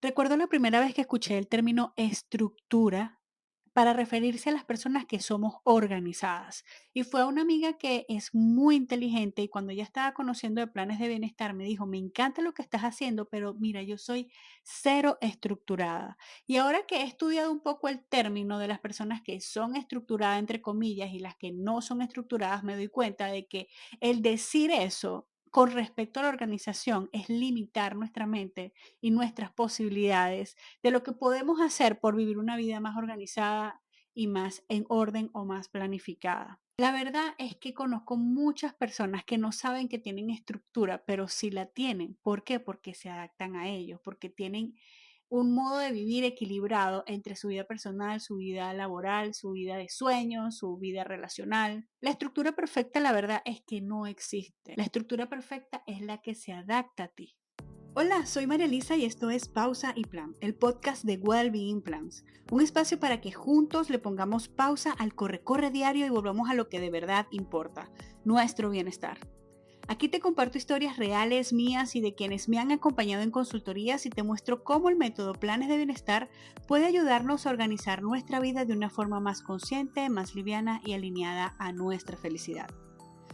Recuerdo la primera vez que escuché el término estructura para referirse a las personas que somos organizadas. Y fue a una amiga que es muy inteligente y cuando ella estaba conociendo de planes de bienestar me dijo, me encanta lo que estás haciendo, pero mira, yo soy cero estructurada. Y ahora que he estudiado un poco el término de las personas que son estructuradas, entre comillas, y las que no son estructuradas, me doy cuenta de que el decir eso con respecto a la organización es limitar nuestra mente y nuestras posibilidades de lo que podemos hacer por vivir una vida más organizada y más en orden o más planificada. La verdad es que conozco muchas personas que no saben que tienen estructura, pero sí la tienen. ¿Por qué? Porque se adaptan a ellos, porque tienen un modo de vivir equilibrado entre su vida personal, su vida laboral, su vida de sueños, su vida relacional. La estructura perfecta, la verdad, es que no existe. La estructura perfecta es la que se adapta a ti. Hola, soy María Elisa y esto es Pausa y Plan, el podcast de Wellbeing Plans, un espacio para que juntos le pongamos pausa al corre-corre diario y volvamos a lo que de verdad importa, nuestro bienestar. Aquí te comparto historias reales mías y de quienes me han acompañado en consultorías y te muestro cómo el método Planes de Bienestar puede ayudarnos a organizar nuestra vida de una forma más consciente, más liviana y alineada a nuestra felicidad.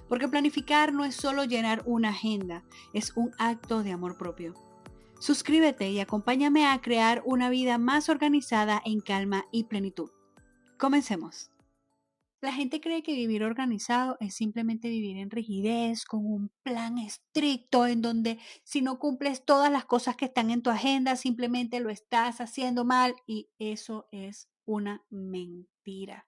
Porque planificar no es solo llenar una agenda, es un acto de amor propio. Suscríbete y acompáñame a crear una vida más organizada en calma y plenitud. Comencemos. La gente cree que vivir organizado es simplemente vivir en rigidez, con un plan estricto, en donde si no cumples todas las cosas que están en tu agenda, simplemente lo estás haciendo mal y eso es una mentira.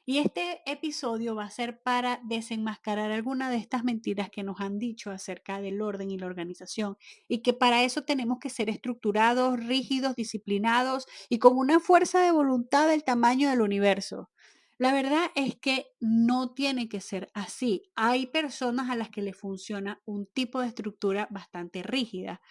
Y este episodio va a ser para desenmascarar alguna de estas mentiras que nos han dicho acerca del orden y la organización y que para eso tenemos que ser estructurados, rígidos, disciplinados y con una fuerza de voluntad del tamaño del universo. La verdad es que no tiene que ser así. Hay personas a las que les funciona un tipo de estructura bastante rígida.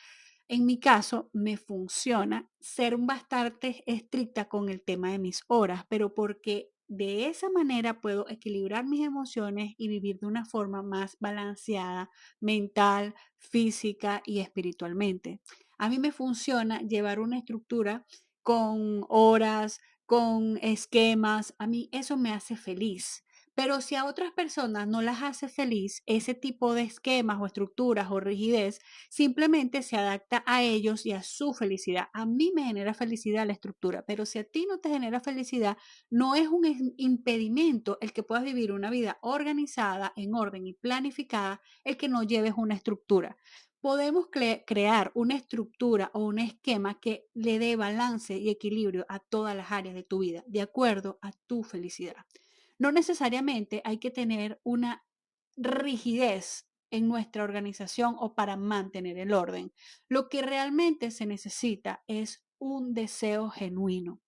En mi caso, me funciona ser bastante estricta con el tema de mis horas, pero porque de esa manera puedo equilibrar mis emociones y vivir de una forma más balanceada, mental, física y espiritualmente. A mí me funciona llevar una estructura con horas, con esquemas. A mí eso me hace feliz. Pero si a otras personas no las hace feliz ese tipo de esquemas o estructuras o rigidez, simplemente se adapta a ellos y a su felicidad. A mí me genera felicidad la estructura, pero si a ti no te genera felicidad, no es un impedimento el que puedas vivir una vida organizada, en orden y planificada, el que no lleves una estructura. Podemos crear una estructura o un esquema que le dé balance y equilibrio a todas las áreas de tu vida, de acuerdo a tu felicidad. No necesariamente hay que tener una rigidez en nuestra organización o para mantener el orden. Lo que realmente se necesita es un deseo genuino.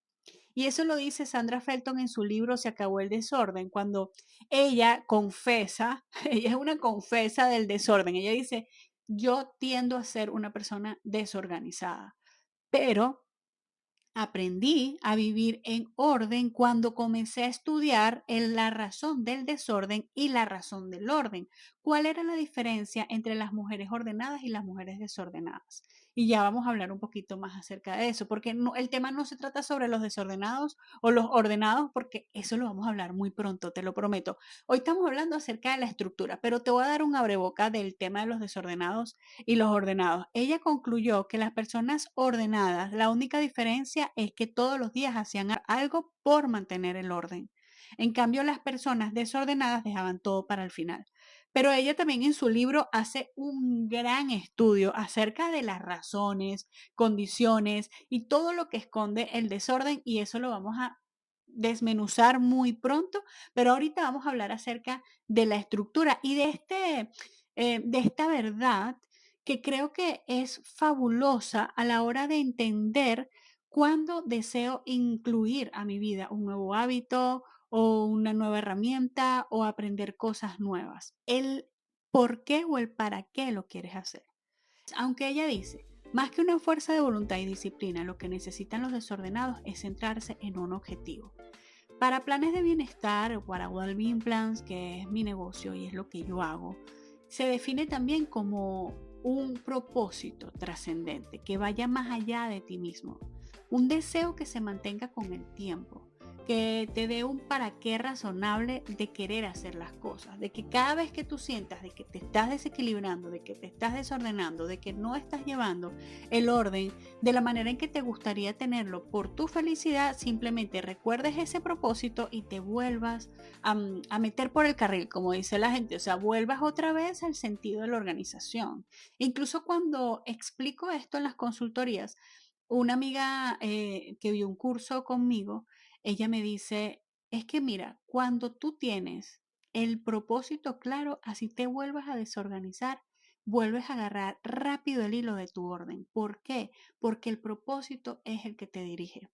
Y eso lo dice Sandra Felton en su libro Se acabó el desorden, cuando ella confesa, ella es una confesa del desorden. Ella dice, yo tiendo a ser una persona desorganizada, pero aprendí a vivir en orden cuando comencé a estudiar la razón del desorden y la razón del orden. ¿Cuál era la diferencia entre las mujeres ordenadas y las mujeres desordenadas? Y ya vamos a hablar un poquito más acerca de eso, porque el tema no se trata sobre los desordenados o los ordenados, porque eso lo vamos a hablar muy pronto, te lo prometo. Hoy estamos hablando acerca de la estructura, pero te voy a dar un abreboca del tema de los desordenados y los ordenados. Ella concluyó que las personas ordenadas, la única diferencia es que todos los días hacían algo por mantener el orden. En cambio, las personas desordenadas dejaban todo para el final. Pero ella también en su libro hace un gran estudio acerca de las razones, condiciones y todo lo que esconde el desorden y eso lo vamos a desmenuzar muy pronto, pero ahorita vamos a hablar acerca de la estructura y de esta verdad que creo que es fabulosa a la hora de entender cuándo deseo incluir a mi vida un nuevo hábito o una nueva herramienta o aprender cosas nuevas. El por qué o el para qué lo quieres hacer. Aunque ella dice, más que una fuerza de voluntad y disciplina, lo que necesitan los desordenados es centrarse en un objetivo. Para planes de bienestar o para Wellbeing Plans, que es mi negocio y es lo que yo hago, se define también como un propósito trascendente que vaya más allá de ti mismo, un deseo que se mantenga con el tiempo, que te dé un para qué razonable de querer hacer las cosas, de que cada vez que tú sientas de que te estás desequilibrando, de que te estás desordenando, de que no estás llevando el orden de la manera en que te gustaría tenerlo por tu felicidad, simplemente recuerdes ese propósito y te vuelvas a meter por el carril, como dice la gente, o sea, vuelvas otra vez al sentido de la organización. Incluso cuando explico esto en las consultorías, una amiga que vio un curso conmigo, ella me dice, es que mira, cuando tú tienes el propósito claro, así te vuelvas a desorganizar, vuelves a agarrar rápido el hilo de tu orden. ¿Por qué? Porque el propósito es el que te dirige.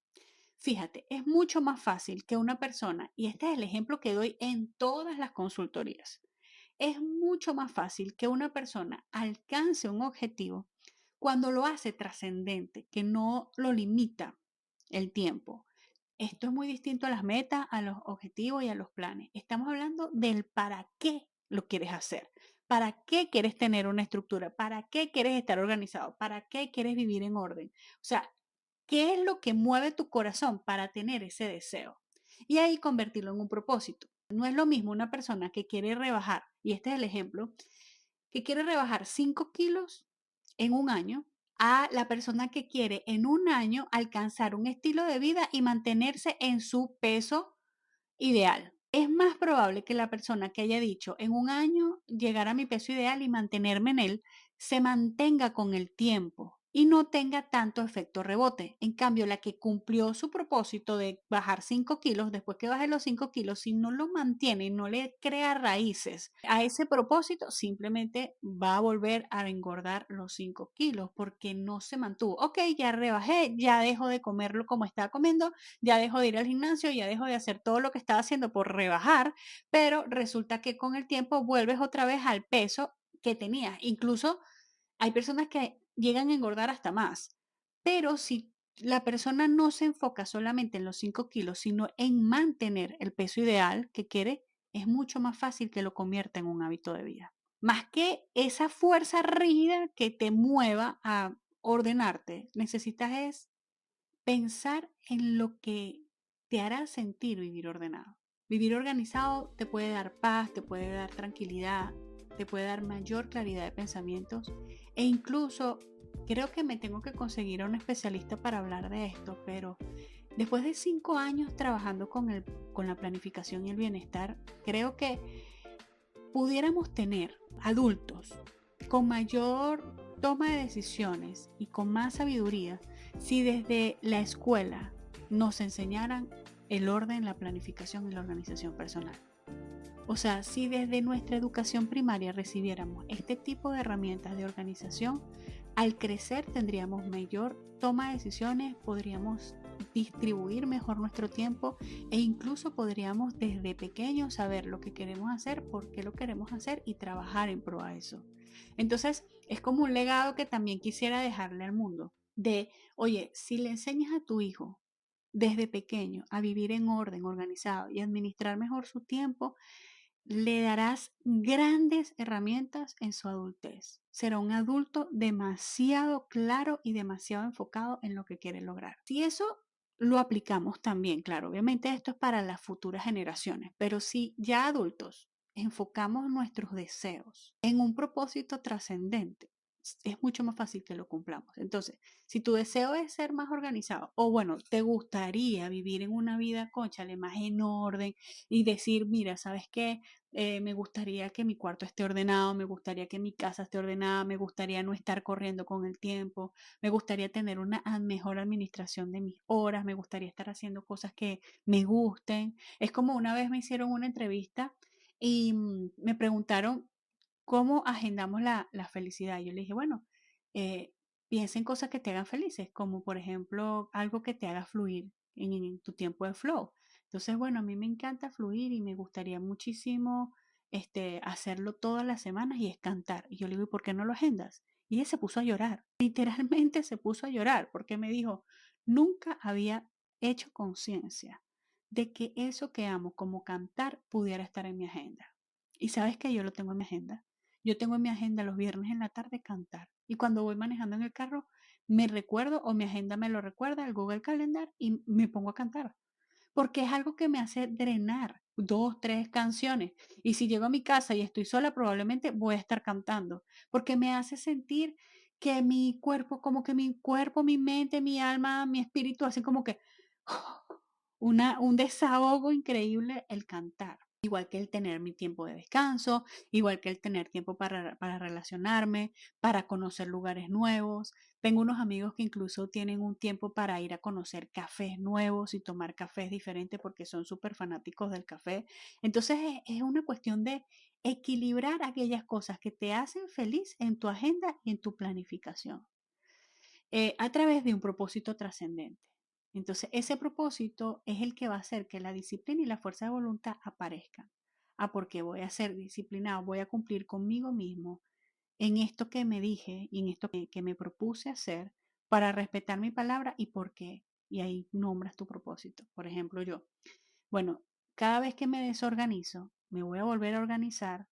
Fíjate, es mucho más fácil que una persona, y este es el ejemplo que doy en todas las consultorías, es mucho más fácil que una persona alcance un objetivo cuando lo hace trascendente, que no lo limita el tiempo. Esto es muy distinto a las metas, a los objetivos y a los planes. Estamos hablando del para qué lo quieres hacer. ¿Para qué quieres tener una estructura? ¿Para qué quieres estar organizado? ¿Para qué quieres vivir en orden? O sea, ¿qué es lo que mueve tu corazón para tener ese deseo? Y ahí convertirlo en un propósito. No es lo mismo una persona que quiere rebajar, y este es el ejemplo, que quiere rebajar 5 kilos en un año, a la persona que quiere en un año alcanzar un estilo de vida y mantenerse en su peso ideal. Es más probable que la persona que haya dicho en un año llegar a mi peso ideal y mantenerme en él, se mantenga con el tiempo y no tenga tanto efecto rebote. En cambio, la que cumplió su propósito de bajar 5 kilos, después que baje los 5 kilos, si no lo mantiene y no le crea raíces a ese propósito, simplemente va a volver a engordar los 5 kilos porque no se mantuvo. Ok, ya rebajé, ya dejo de comerlo como estaba comiendo, ya dejo de ir al gimnasio, ya dejo de hacer todo lo que estaba haciendo por rebajar, pero resulta que con el tiempo vuelves otra vez al peso que tenías. Incluso hay personas que llegan a engordar hasta más, pero si la persona no se enfoca solamente en los 5 kilos, sino en mantener el peso ideal que quiere, es mucho más fácil que lo convierta en un hábito de vida. Más que esa fuerza rígida que te mueva a ordenarte, necesitas es pensar en lo que te hará sentir vivir ordenado. Vivir organizado te puede dar paz, te puede dar tranquilidad, te puede dar mayor claridad de pensamientos e incluso creo que me tengo que conseguir a un especialista para hablar de esto, pero después de 5 años trabajando con la planificación y el bienestar, creo que pudiéramos tener adultos con mayor toma de decisiones y con más sabiduría si desde la escuela nos enseñaran el orden, la planificación y la organización personal. O sea, si desde nuestra educación primaria recibiéramos este tipo de herramientas de organización, al crecer tendríamos mayor toma de decisiones, podríamos distribuir mejor nuestro tiempo e incluso podríamos desde pequeños saber lo que queremos hacer, por qué lo queremos hacer y trabajar en pro a eso. Entonces, es como un legado que también quisiera dejarle al mundo de, oye, si le enseñas a tu hijo desde pequeño a vivir en orden, organizado y administrar mejor su tiempo, le darás grandes herramientas en su adultez. Será un adulto demasiado claro y demasiado enfocado en lo que quiere lograr. Si eso lo aplicamos también, claro, obviamente esto es para las futuras generaciones, pero si ya adultos enfocamos nuestros deseos en un propósito trascendente, es mucho más fácil que lo cumplamos. Entonces, si tu deseo es ser más organizado o bueno, te gustaría vivir en una vida, cónchale, más en orden y decir, mira, ¿sabes qué? Me gustaría que mi cuarto esté ordenado, me gustaría que mi casa esté ordenada, me gustaría no estar corriendo con el tiempo, me gustaría tener una mejor administración de mis horas, me gustaría estar haciendo cosas que me gusten. Es como una vez me hicieron una entrevista y me preguntaron cómo agendamos la felicidad. Yo le dije, bueno, eh, piensa en cosas que te hagan felices, como por ejemplo algo que te haga fluir en tu tiempo de flow. Entonces, bueno, a mí me encanta fluir y me gustaría muchísimo hacerlo todas las semanas y es cantar. Y yo le digo, ¿y por qué no lo agendas? Y ella se puso a llorar, literalmente se puso a llorar porque me dijo, nunca había hecho conciencia de que eso que amo como cantar pudiera estar en mi agenda. Y sabes que yo lo tengo en mi agenda. yo tengo en mi agenda los viernes en la tarde cantar. Y cuando voy manejando en el carro, me recuerdo o mi agenda me lo recuerda, el Google Calendar, y me pongo a cantar. Porque es algo que me hace drenar 2, 3 canciones. Y si llego a mi casa y estoy sola, probablemente voy a estar cantando, porque me hace sentir que mi cuerpo, como que mi cuerpo, mi mente, mi alma, mi espíritu, hacen como que un desahogo increíble el cantar. Igual que el tener mi tiempo de descanso, igual que el tener tiempo para relacionarme, para conocer lugares nuevos. Tengo unos amigos que incluso tienen un tiempo para ir a conocer cafés nuevos y tomar cafés diferentes porque son súper fanáticos del café. Entonces es una cuestión de equilibrar aquellas cosas que te hacen feliz en tu agenda y en tu planificación a través de un propósito trascendente. Entonces, ese propósito es el que va a hacer que la disciplina y la fuerza de voluntad aparezcan. Ah, porque voy a ser disciplinado, voy a cumplir conmigo mismo en esto que me dije y en esto que me propuse hacer para respetar mi palabra y por qué. Y ahí nombras tu propósito. Por ejemplo, yo, bueno, cada vez que me desorganizo, me voy a volver a organizar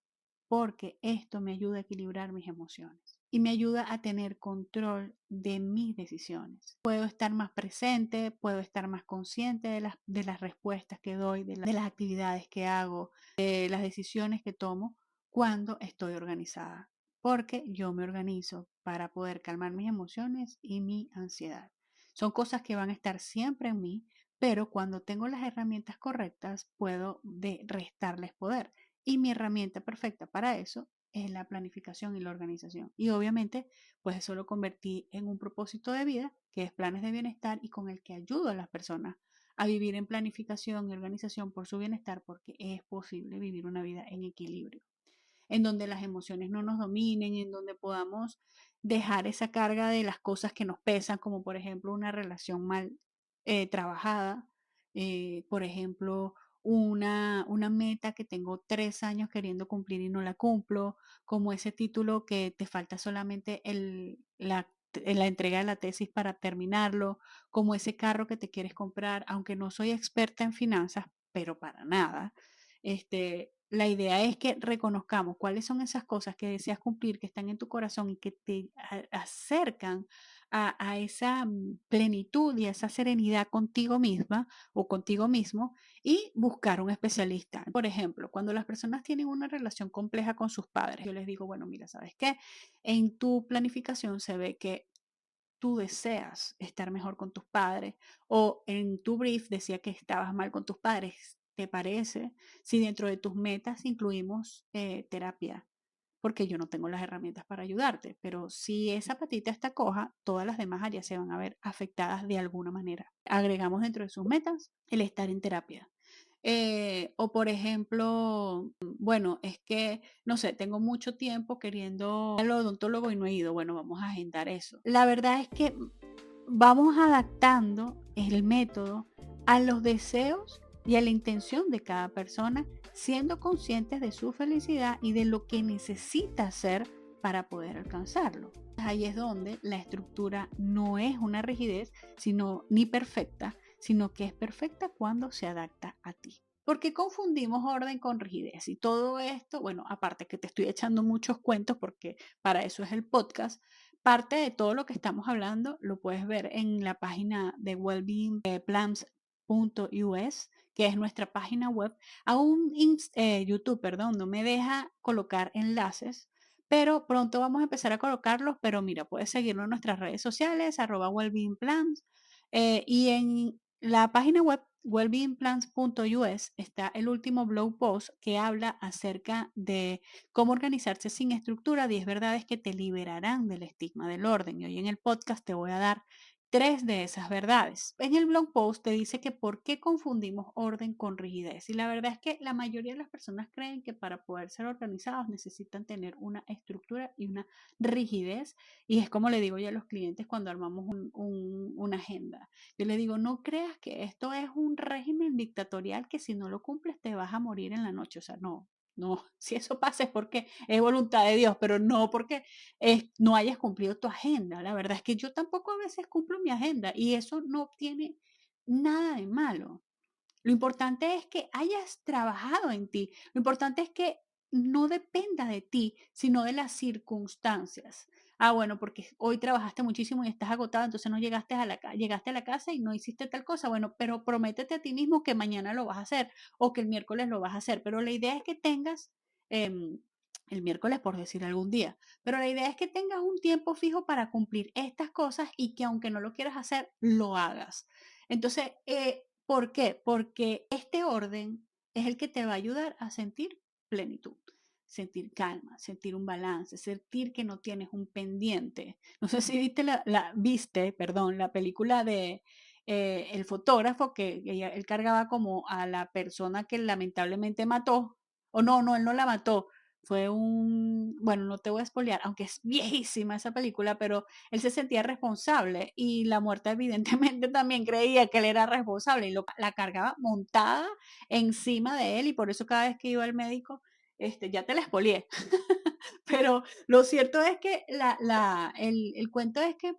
porque esto me ayuda a equilibrar mis emociones y me ayuda a tener control de mis decisiones. Puedo estar más presente, puedo estar más consciente de las respuestas que doy, de las actividades que hago, de las decisiones que tomo cuando estoy organizada, porque yo me organizo para poder calmar mis emociones y mi ansiedad. Son cosas que van a estar siempre en mí, pero cuando tengo las herramientas correctas puedo restarles poder. Y mi herramienta perfecta para eso es la planificación y la organización. Y obviamente, pues eso lo convertí en un propósito de vida, que es planes de bienestar y con el que ayudo a las personas a vivir en planificación y organización por su bienestar, porque es posible vivir una vida en equilibrio en donde las emociones no nos dominen, en donde podamos dejar esa carga de las cosas que nos pesan, como por ejemplo una relación mal trabajada, por ejemplo una meta que tengo 3 años queriendo cumplir y no la cumplo, como ese título que te falta solamente la entrega de la tesis para terminarlo, como ese carro que te quieres comprar, aunque no soy experta en finanzas, pero para nada. La idea es que reconozcamos cuáles son esas cosas que deseas cumplir, que están en tu corazón y que te acercan a esa plenitud y a esa serenidad contigo misma o contigo mismo y buscar un especialista. Por ejemplo, cuando las personas tienen una relación compleja con sus padres, yo les digo, bueno, mira, ¿sabes qué? En tu planificación se ve que tú deseas estar mejor con tus padres o en tu brief decía que estabas mal con tus padres. ¿Te parece si dentro de tus metas incluimos terapia? Porque yo no tengo las herramientas para ayudarte, pero si esa patita está coja, todas las demás áreas se van a ver afectadas de alguna manera. Agregamos dentro de sus metas el estar en terapia. O por ejemplo, bueno, es que, no sé, tengo mucho tiempo queriendo ir al odontólogo y no he ido. Bueno, vamos a agendar eso. La verdad es que vamos adaptando el método a los deseos y a la intención de cada persona, siendo conscientes de su felicidad y de lo que necesita hacer para poder alcanzarlo. Ahí es donde la estructura no es una rigidez, sino ni perfecta, sino que es perfecta cuando se adapta a ti. Porque confundimos orden con rigidez y todo esto, bueno, aparte que te estoy echando muchos cuentos porque para eso es el podcast, parte de todo lo que estamos hablando lo puedes ver en la página de wellbeingplans.us, que es nuestra página web. Aún YouTube, perdón, no me deja colocar enlaces, pero pronto vamos a empezar a colocarlos. Pero mira, puedes seguirnos en nuestras redes sociales, @wellbeingplans, y en la página web wellbeingplans.us está el último blog post que habla acerca de cómo organizarse sin estructura, 10 verdades que te liberarán del estigma del orden. Y hoy en el podcast te voy a dar 3 de esas verdades. En el blog post te dice que por qué confundimos orden con rigidez. Y la verdad es que la mayoría de las personas creen que para poder ser organizados necesitan tener una estructura y una rigidez. Y es como le digo yo a los clientes cuando armamos una agenda. Yo le digo, no creas que esto es un régimen dictatorial que si no lo cumples te vas a morir en la noche. O sea, no, no, si eso pasa es porque es voluntad de Dios, pero no porque no hayas cumplido tu agenda. La verdad es que yo tampoco a veces cumplo mi agenda y eso no tiene nada de malo. Lo importante es que hayas trabajado en ti. Lo importante es que no dependa de ti, sino de las circunstancias. Ah, bueno, porque hoy trabajaste muchísimo y estás agotado, entonces no llegaste a llegaste a la casa y no hiciste tal cosa. Bueno, pero prométete a ti mismo que mañana lo vas a hacer o que el miércoles lo vas a hacer. Pero la idea es que tengas em, el miércoles, por decir algún día, pero la idea es que tengas un tiempo fijo para cumplir estas cosas y que aunque no lo quieras hacer, lo hagas. Entonces, ¿por qué? Porque este orden es el que te va a ayudar a sentir plenitud, sentir calma, sentir un balance, sentir que no tienes un pendiente. No sé si viste la película de el fotógrafo que él cargaba como a la persona que lamentablemente mató, o no, él no la mató. Fue bueno, no te voy a spoilear, aunque es viejísima esa película, pero él se sentía responsable y la muerta evidentemente también creía que él era responsable y la cargaba montada encima de él y por eso cada vez que iba al médico, ya te la expolié. Pero lo cierto es que el cuento es que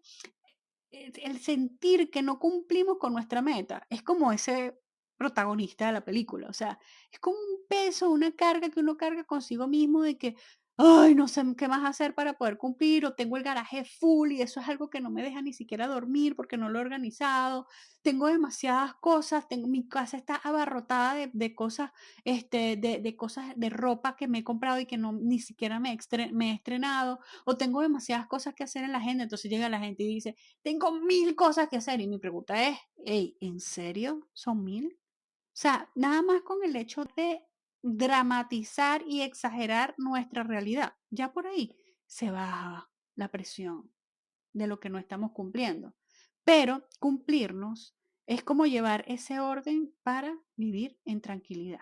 el sentir que no cumplimos con nuestra meta es como ese protagonista de la película, o sea, es como un peso, una carga que uno carga consigo mismo de que, ay, no sé qué más hacer para poder cumplir, o tengo el garaje full y eso es algo que no me deja ni siquiera dormir porque no lo he organizado, tengo demasiadas cosas, mi casa está abarrotada de cosas, de cosas de ropa que me he comprado y que no ni siquiera me he estrenado, o tengo demasiadas cosas que hacer en la agenda, entonces llega la gente y dice, tengo 1000 cosas que hacer y mi pregunta es, hey, ¿en serio son 1000? O sea, nada más con el hecho de dramatizar y exagerar nuestra realidad, ya por ahí se baja la presión de lo que no estamos cumpliendo. Pero cumplirnos es como llevar ese orden para vivir en tranquilidad.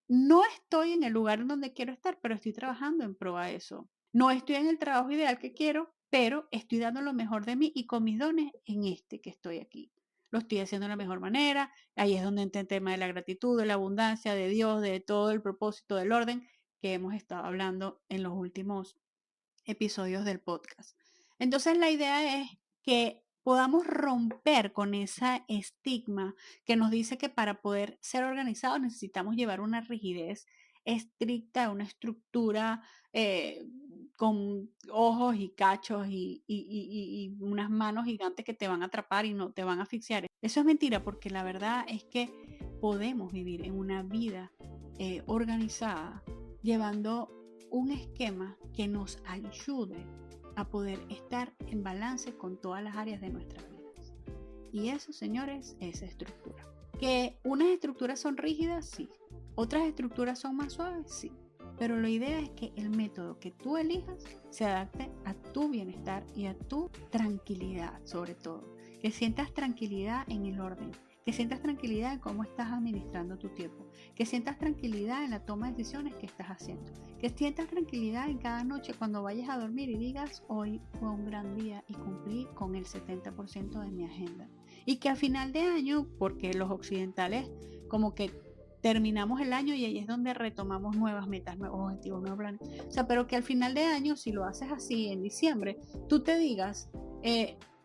No estoy en el lugar en donde quiero estar, pero estoy trabajando en pro a eso. No estoy en el trabajo ideal que quiero, pero estoy dando lo mejor de mí y con mis dones en este que estoy aquí. Lo estoy haciendo de la mejor manera. Ahí es donde entra el tema de la gratitud, de la abundancia, de Dios, de todo el propósito, del orden que hemos estado hablando en los últimos episodios del podcast. Entonces la idea es que podamos romper con ese estigma que nos dice que para poder ser organizados necesitamos llevar una rigidez estricta, una estructura con ojos y cachos y unas manos gigantes que te van a atrapar y no te van a asfixiar. Eso es mentira porque la verdad es que podemos vivir en una vida organizada llevando un esquema que nos ayude a poder estar en balance con todas las áreas de nuestras vidas. Y eso, señores, es estructura. ¿Que unas estructuras son rígidas? Sí. ¿Otras estructuras son más suaves? Sí. Pero la idea es que el método que tú elijas se adapte a tu bienestar y a tu tranquilidad, sobre todo. Que sientas tranquilidad en el orden, que sientas tranquilidad en cómo estás administrando tu tiempo, que sientas tranquilidad en la toma de decisiones que estás haciendo, que sientas tranquilidad en cada noche cuando vayas a dormir y digas, hoy fue un gran día y cumplí con el 70% de mi agenda. Y que a final de año, porque los occidentales como que terminamos el año y ahí es donde retomamos nuevas metas, nuevos objetivos, nuevos planes. O sea, pero que al final de año, si lo haces así en diciembre, tú te digas,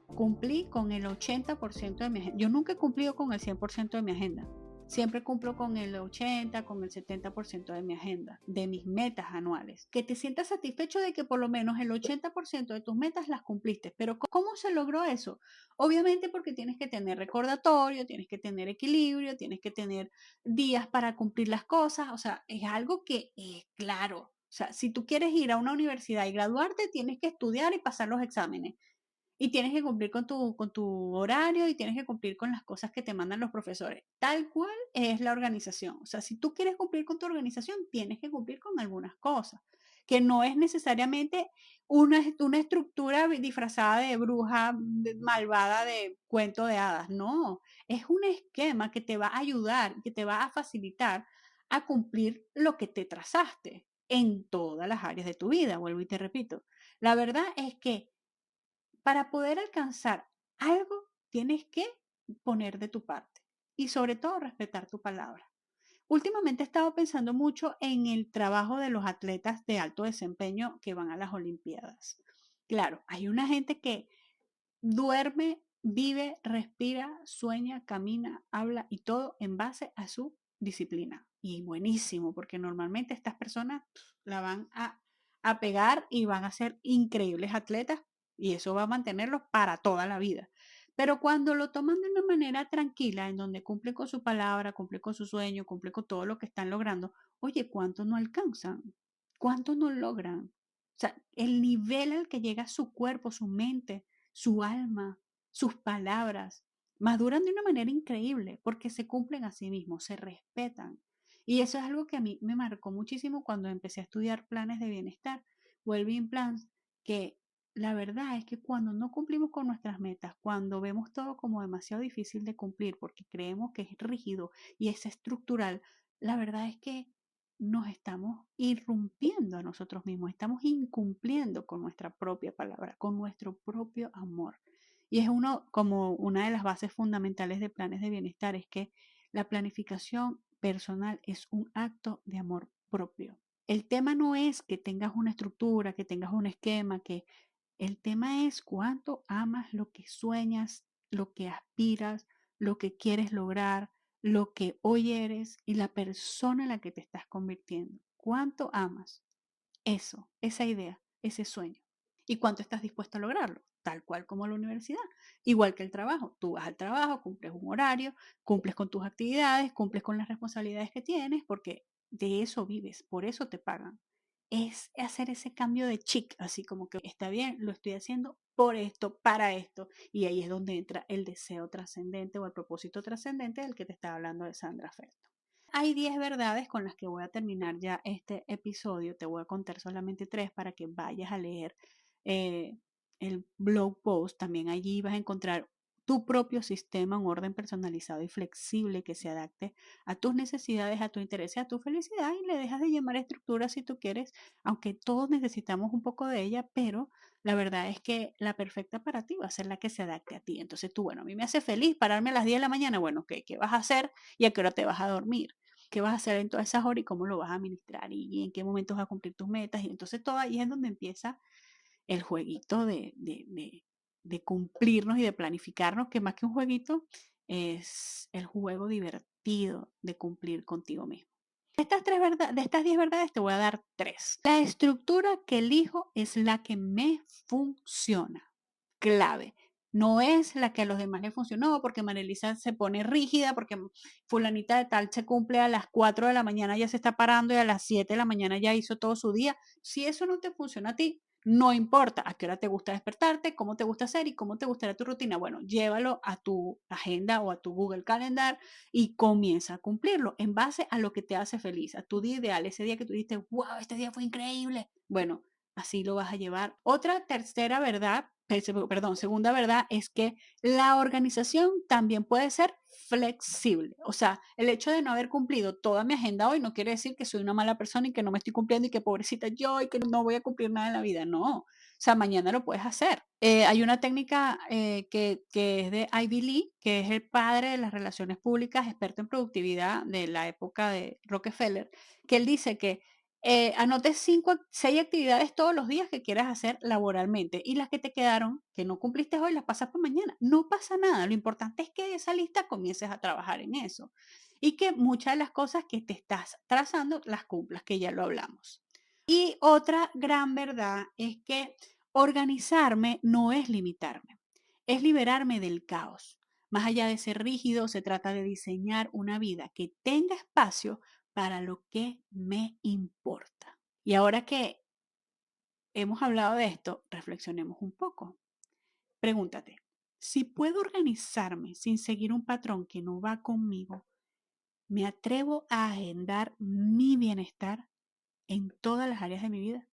cumplí con el 80% de mi agenda. Yo nunca he cumplido con el 100% de mi agenda. Siempre cumplo con el 80, con el 70% de mi agenda, de mis metas anuales. Que te sientas satisfecho de que por lo menos el 80% de tus metas las cumpliste. Pero ¿cómo se logró eso? Obviamente porque tienes que tener recordatorio, tienes que tener equilibrio, tienes que tener días para cumplir las cosas. O sea, es algo que es claro. O sea, si tú quieres ir a una universidad y graduarte, tienes que estudiar y pasar los exámenes. Y tienes que cumplir con tu horario y tienes que cumplir con las cosas que te mandan los profesores. Tal cual es la organización. O sea, si tú quieres cumplir con tu organización, tienes que cumplir con algunas cosas, que no es necesariamente una estructura disfrazada de bruja malvada de cuento de hadas. No, es un esquema que te va a ayudar, que te va a facilitar a cumplir lo que te trazaste en todas las áreas de tu vida. Vuelvo y te repito. La verdad es que para poder alcanzar algo, tienes que poner de tu parte y sobre todo respetar tu palabra. Últimamente he estado pensando mucho en el trabajo de los atletas de alto desempeño que van a las Olimpiadas. Claro, hay una gente que duerme, vive, respira, sueña, camina, habla y todo en base a su disciplina y buenísimo, porque normalmente estas personas la van a pegar y van a ser increíbles atletas y eso va a mantenerlos para toda la vida. Pero cuando lo toman de una manera tranquila, en donde cumplen con su palabra, cumplen con su sueño, cumplen con todo lo que están logrando, oye, ¿cuántos no alcanzan? ¿Cuántos no logran? O sea, el nivel al que llega su cuerpo, su mente, su alma, sus palabras, maduran de una manera increíble porque se cumplen a sí mismos, se respetan. Y eso es algo que a mí me marcó muchísimo cuando empecé a estudiar planes de bienestar, Wellbeing Plans, que la verdad es que cuando no cumplimos con nuestras metas, cuando vemos todo como demasiado difícil de cumplir porque creemos que es rígido y es estructural, la verdad es que nos estamos irrumpiendo a nosotros mismos, estamos incumpliendo con nuestra propia palabra, con nuestro propio amor. Y es como una de las bases fundamentales de planes de bienestar, es que la planificación personal es un acto de amor propio. El tema no es que tengas una estructura, que tengas un esquema, que el tema es cuánto amas lo que sueñas, lo que aspiras, lo que quieres lograr, lo que hoy eres y la persona en la que te estás convirtiendo. ¿Cuánto amas eso, esa idea, ese sueño? ¿Y cuánto estás dispuesto a lograrlo? Tal cual como la universidad. Igual que el trabajo. Tú vas al trabajo, cumples un horario, cumples con tus actividades, cumples con las responsabilidades que tienes, porque de eso vives, por eso te pagan. Es hacer ese cambio de chic, así como que está bien, lo estoy haciendo por esto, para esto. Y ahí es donde entra el deseo trascendente o el propósito trascendente del que te estaba hablando de Sandra Felton. Hay 10 verdades con las que voy a terminar ya este episodio. Te voy a contar solamente 3 para que vayas a leer eh, el blog post. También allí vas a encontrar tu propio sistema, un orden personalizado y flexible que se adapte a tus necesidades, a tu interés, a tu felicidad y le dejas de llamar estructura si tú quieres, aunque todos necesitamos un poco de ella, pero la verdad es que la perfecta para ti va a ser la que se adapte a ti. Entonces tú, bueno, a mí me hace feliz pararme a las 10 de la mañana, bueno, ¿qué vas a hacer y a qué hora te vas a dormir? ¿Qué vas a hacer en todas esas horas y cómo lo vas a administrar y en qué momentos vas a cumplir tus metas? Y entonces todo ahí es donde empieza el jueguito de cumplirnos y de planificarnos, que más que un jueguito es el juego divertido de cumplir contigo mismo. De estas 10 verdades te voy a dar 3. La estructura que elijo es la que me funciona. Clave. No es la que a los demás le funcionó, porque Marilisa se pone rígida, porque fulanita de tal se cumple a las 4 de la mañana, ya se está parando y a las 7 de la mañana ya hizo todo su día. Si eso no te funciona a ti, no importa a qué hora te gusta despertarte, cómo te gusta hacer y cómo te gustaría tu rutina. Bueno, llévalo a tu agenda o a tu Google Calendar y comienza a cumplirlo en base a lo que te hace feliz, a tu día ideal, ese día que tú dijiste, wow, este día fue increíble. Bueno, así lo vas a llevar. Otra tercera verdad, perdón, segunda verdad es que la organización también puede ser flexible. O sea, el hecho de no haber cumplido toda mi agenda hoy no quiere decir que soy una mala persona y que no me estoy cumpliendo y que pobrecita yo y que no voy a cumplir nada en la vida. No. O sea, mañana lo puedes hacer. Hay una técnica que es de Ivy Lee, que es el padre de las relaciones públicas, experto en productividad de la época de Rockefeller, que él dice que anotes 6 actividades todos los días que quieras hacer laboralmente y las que te quedaron, que no cumpliste hoy, las pasas para mañana. No pasa nada. Lo importante es que de esa lista comiences a trabajar en eso y que muchas de las cosas que te estás trazando las cumplas, que ya lo hablamos. Y otra gran verdad es que organizarme no es limitarme, es liberarme del caos. Más allá de ser rígido, se trata de diseñar una vida que tenga espacio para lo que me importa. Y ahora que hemos hablado de esto, reflexionemos un poco. Pregúntate, si puedo organizarme sin seguir un patrón que no va conmigo, ¿me atrevo a agendar mi bienestar en todas las áreas de mi vida?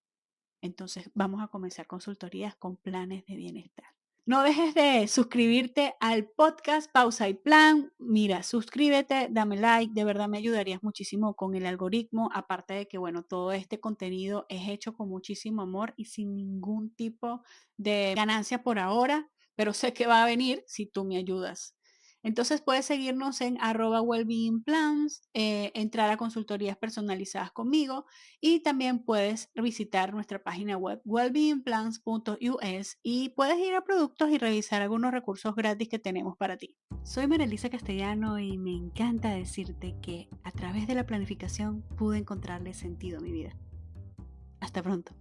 Entonces vamos a comenzar consultorías con planes de bienestar. No dejes de suscribirte al podcast Pausa y Plan. Mira, suscríbete, dame like, de verdad me ayudarías muchísimo con el algoritmo. Aparte de que, bueno, todo este contenido es hecho con muchísimo amor y sin ningún tipo de ganancia por ahora, pero sé que va a venir si tú me ayudas. Entonces puedes seguirnos en @wellbeingplans, entrar a consultorías personalizadas conmigo y también puedes visitar nuestra página web wellbeingplans.us y puedes ir a productos y revisar algunos recursos gratis que tenemos para ti. Soy Marilisa Castellano y me encanta decirte que a través de la planificación pude encontrarle sentido a mi vida. Hasta pronto.